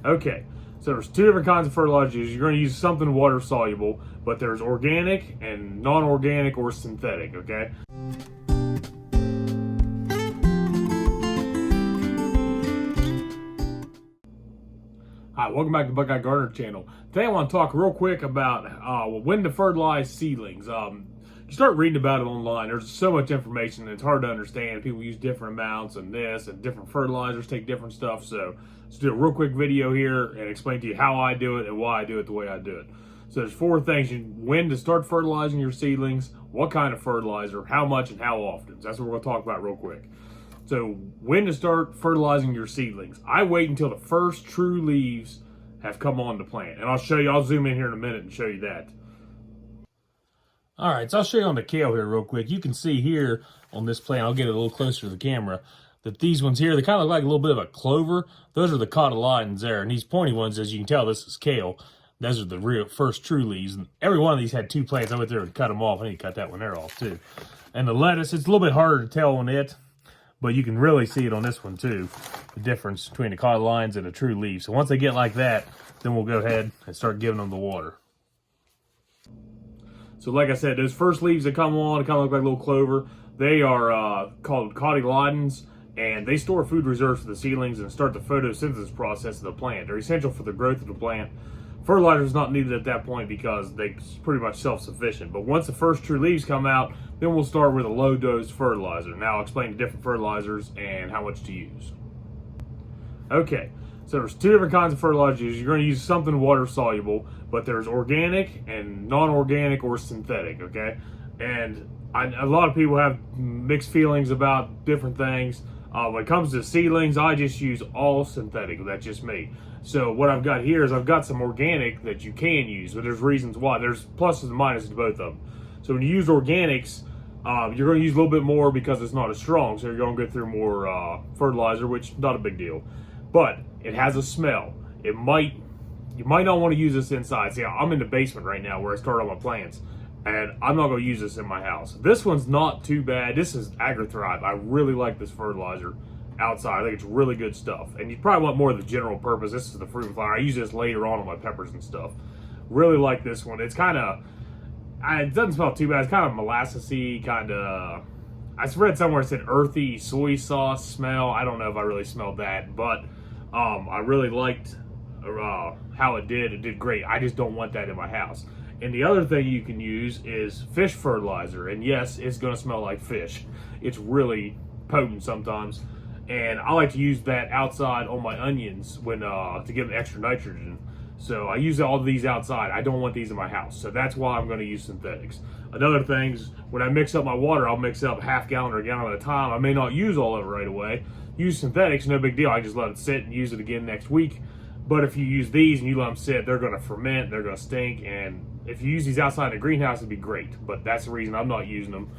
Okay, so there's two different kinds of fertilizers. You're going to use something water soluble, but there's organic and non-organic or synthetic, okay? Hi, welcome back to Buckeye Gardener channel. Today I want to talk real quick about when to fertilize seedlings. You start reading about it online. There's so much information and it's hard to understand. People use different amounts and this, and different fertilizers take different stuff. So let's do a real quick video here and explain to you how I do it and why I do it the way I do it. So there's four things: when to start fertilizing your seedlings, what kind of fertilizer, how much, and how often. So that's what we're going to talk about real quick. So when to start fertilizing your seedlings. I wait until the first true leaves have come on the plant. And I'll show you, I'll zoom in here in a minute and show you that. All right, so I'll show you on the kale here real quick. You can see here on this plant, I'll get it a little closer to the camera, that these ones here, they kind of look like a little bit of a clover. Those are the cotyledons there. And these pointy ones, as you can tell, this is kale. Those are the real first true leaves. And every one of these had two plants. I went there and cut them off. I need to cut that one there off too. And the lettuce, it's a little bit harder to tell on it, but you can really see it on this one too, the difference between the cotyledons and the true leaves. So once they get like that, then we'll go ahead and start giving them the water. So like I said, those first leaves that come on, it kind of look like a little clover. They are called cotyledons, and they store food reserves for the seedlings and start the photosynthesis process of the plant. They're essential for the growth of the plant. Fertilizer is not needed at that point because they're pretty much self-sufficient. But once the first true leaves come out, then we'll start with a low-dose fertilizer. Now I'll explain the different fertilizers and how much to use. Okay, so there's two different kinds of fertilizers. You're going to use something water soluble, but there's organic and non-organic or synthetic, okay? And a lot of people have mixed feelings about different things. When it comes to seedlings, I just use all synthetic. That's just me. So what I've got here is I've got some organic that you can use, but there's reasons why. There's pluses and minuses to both of them. So when you use organics, you're going to use a little bit more because it's not as strong. So you're going to go through more fertilizer, which is not a big deal. But it has a smell. You might not want to use this inside. See, I'm in the basement right now where I start all my plants, and I'm not going to use this in my house. This one's not too bad. This is AgriThrive. I really like this fertilizer outside. I think it's really good stuff. And you probably want more of the general purpose. This is the fruit and flower. I use this later on my peppers and stuff. Really like this one. It's kind of, it doesn't smell too bad. It's kind of molassesy, kind of, I read somewhere it said earthy soy sauce smell. I don't know if I really smelled that, but I really liked how it did. It did great. I just don't want that in my house. And the other thing you can use is fish fertilizer. And yes, it's going to smell like fish. It's really potent sometimes. And I like to use that outside on my onions when to give them extra nitrogen. So I use all of these outside. I don't want these in my house. So that's why I'm going to use synthetics. Another thing is when I mix up my water, I'll mix up half gallon or a gallon at a time. I may not use all of it right away. Use synthetics, no big deal. I just let it sit and use it again next week. But if you use these and you let them sit, they're going to ferment, they're going to stink. And if you use these outside in the greenhouse, it'd be great. But that's the reason I'm not using them.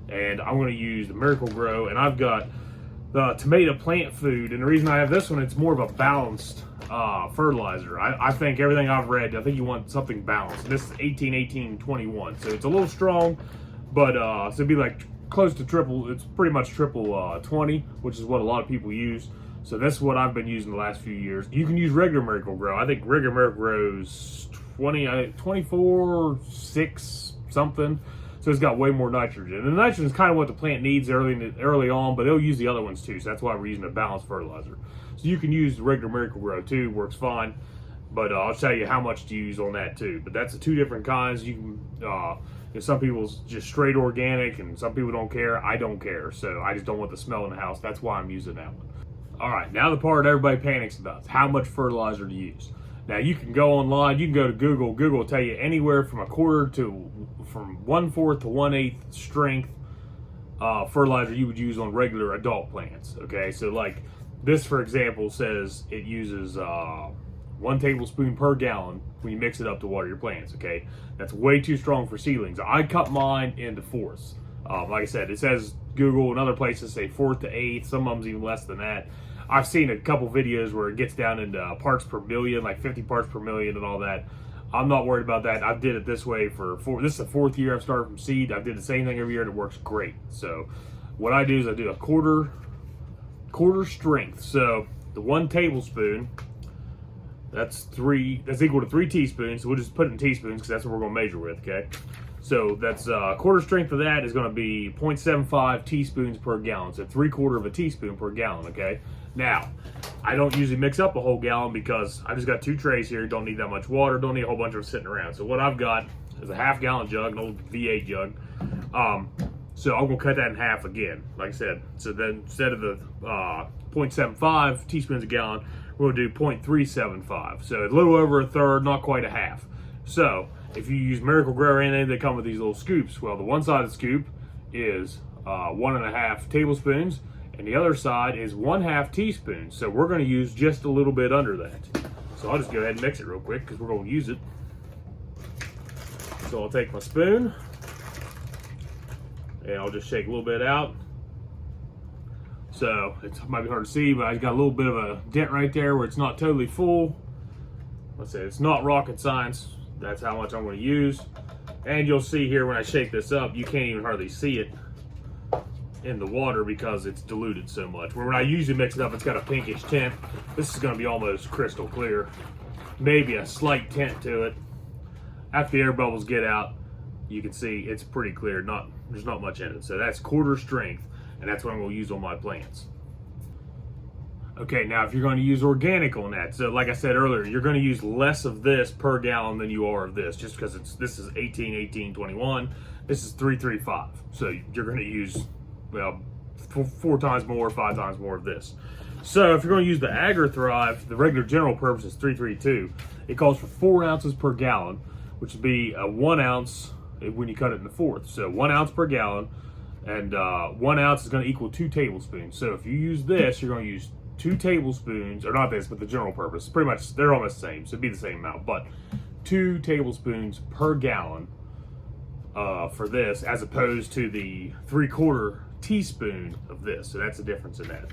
And I'm going to use the Miracle-Gro. And I've got the tomato plant food. And the reason I have this one, it's more of a balanced fertilizer. I think everything I've read, I think you want something balanced. This is 18-18-21. So it's a little strong, but so it'd be like close to triple. It's pretty much triple 20, which is what a lot of people use. So that's what I've been using the last few years. You can use regular Miracle-Gro. I think regular Miracle-Gro's 24, 6 something. So it's got way more nitrogen. And the nitrogen is kind of what the plant needs early on, but they'll use the other ones too. So that's why we're using a balanced fertilizer. So you can use regular Miracle-Gro too, works fine. But I'll tell you how much to use on that too. But that's the two different kinds. You can, some people's just straight organic, and some people don't care. I don't care. So I just don't want the smell in the house. That's why I'm using that one. All right, now the part everybody panics about is how much fertilizer to use. Now you can go online, you can go to Google. Google will tell you anywhere from 1/4 to 1/4 to 1/8 strength fertilizer you would use on regular adult plants. Okay, so like this, for example, says it uses 1 tablespoon per gallon when you mix it up to water your plants. Okay, that's way too strong for seedlings. I cut mine into fourths. Like I said, it says Google and other places say 4th to 8th. Some of them's even less than that. I've seen a couple videos where it gets down into parts per million, like 50 parts per million and all that. I'm not worried about that. I did it this way this is the 4th year I've started from seed. I did the same thing every year and it works great. So what I do is I do a quarter strength. So the 1 tablespoon That's equal to 3 teaspoons. So we'll just put it in teaspoons because that's what we're going to measure with, okay? So that's quarter strength of that is going to be 0.75 teaspoons per gallon. So 3/4 of a teaspoon per gallon, okay? Now, I don't usually mix up a whole gallon because I just got 2 trays here. Don't need that much water. Don't need a whole bunch of it sitting around. So what I've got is a half-gallon jug, an old V8 jug. So I'm going to cut that in half again, like I said. So then instead of the 0.75 teaspoons a gallon, we'll do 0.375. So a little over a third, not quite a half. So if you use Miracle-Gro or anything, they come with these little scoops. Well, the one side of the scoop is 1.5 tablespoons, and the other side is 1/2 teaspoon. So we're going to use just a little bit under that. So I'll just go ahead and mix it real quick because we're going to use it. So I'll take my spoon and I'll just shake a little bit out. So it might be hard to see, but I got a little bit of a dent right there where it's not totally full. Let's say it's not rocket science. That's how much I'm going to use. And you'll see here when I shake this up, you can't even hardly see it in the water because it's diluted so much. Where when I usually mix it up, it's got a pinkish tint. This is going to be almost crystal clear. Maybe a slight tint to it. After the air bubbles get out, you can see it's pretty clear. There's not much in it. So that's quarter strength, and that's what I'm going to use on my plants. Okay, now if you're going to use organic on that, so like I said earlier, you're going to use less of this per gallon than you are of this, just because this is 18, 18, 21. This is 335. So you're going to use, well, 4 times more, 5 times more of this. So if you're going to use the Agri-Thrive, the regular general purpose is 332. It calls for 4 ounces per gallon, which would be a 1 ounce when you cut it into fourths. So 1 ounce per gallon, and 1 ounce is going to equal 2 tablespoons. So if you use this, you're going to use 2 tablespoons, or not this, but the general purpose. Pretty much, they're almost the same, so it'd be the same amount, but 2 tablespoons per gallon for this, as opposed to the 3/4 teaspoon of this. So that's the difference in that.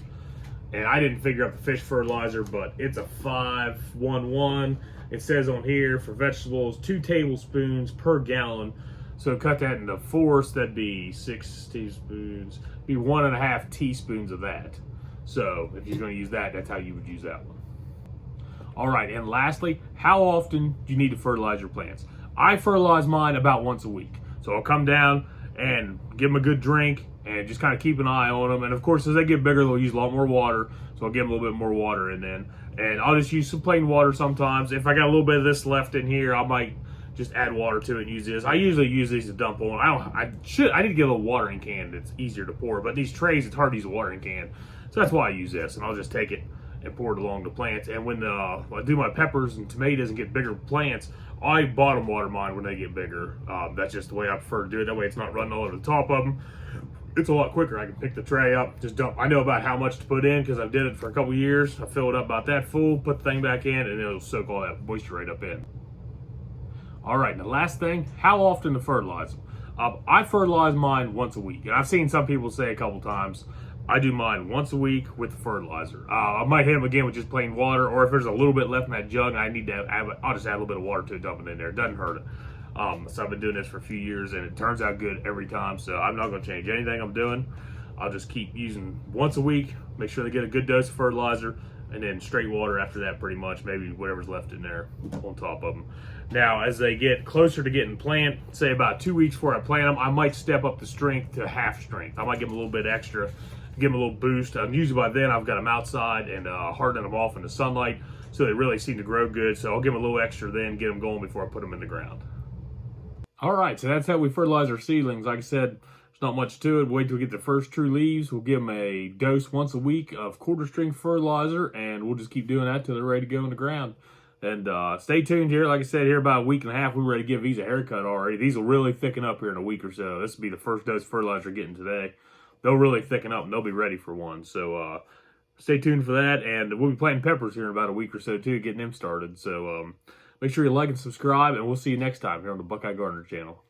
And I didn't figure out the fish fertilizer, but it's a 5-1-1. It says on here for vegetables, 2 tablespoons per gallon. So cut that into fourths, that'd be 6 teaspoons, be 1.5 teaspoons of that. So if you're going to use that, that's how you would use that one. All right, and lastly, how often do you need to fertilize your plants? I fertilize mine about once a week. So I'll come down and give them a good drink and just kind of keep an eye on them. And of course, as they get bigger, they'll use a lot more water. So I'll give them a little bit more water in then. And I'll just use some plain water sometimes. If I got a little bit of this left in here, I might just add water to it and use this. I usually use these to dump on. I need to get a little watering can that's easier to pour. But these trays, it's hard to use a watering can. So that's why I use this, and I'll just take it and pour it along the plants. And when I do my peppers and tomatoes and get bigger plants, I bottom water mine when they get bigger. That's just the way I prefer to do it. That way it's not running all over the top of them. It's a lot quicker. I can pick the tray up, just dump. I know about how much to put in because I've did it for a couple years. I fill it up about that full, put the thing back in, and it'll soak all that moisture right up in. All right, and the last thing, how often to fertilize them? I fertilize mine once a week, and I've seen some people say a couple times, I do mine once a week with the fertilizer. I might hit them again with just plain water, or if there's a little bit left in that jug and I need to I'll just add a little bit of water to it, dump it in there. It doesn't hurt it. So I've been doing this for a few years and it turns out good every time. So I'm not going to change anything I'm doing. I'll just keep using once a week, make sure they get a good dose of fertilizer, and then straight water after that pretty much, maybe whatever's left in there on top of them. Now, as they get closer to getting planted, say about 2 weeks before I plant them, I might step up the strength to half strength. I might give them a little bit extra, give them a little boost. Usually by then I've got them outside and hardening them off in the sunlight, so they really seem to grow good. So I'll give them a little extra then, get them going before I put them in the ground. All right, so that's how we fertilize our seedlings. Like I said, there's not much to it. Wait till we get the first true leaves. We'll give them a dose once a week of quarter-strength fertilizer, and we'll just keep doing that till they're ready to go in the ground. And stay tuned here. Like I said, here about a week and a half, we're ready to give these a haircut already. These will really thicken up here in a week or so. This will be the first dose of fertilizer getting today. They'll really thicken up, and they'll be ready for one. So stay tuned for that, and we'll be planting peppers here in about a week or so too, getting them started. So make sure you like and subscribe, and we'll see you next time here on the Buckeye Gardener channel.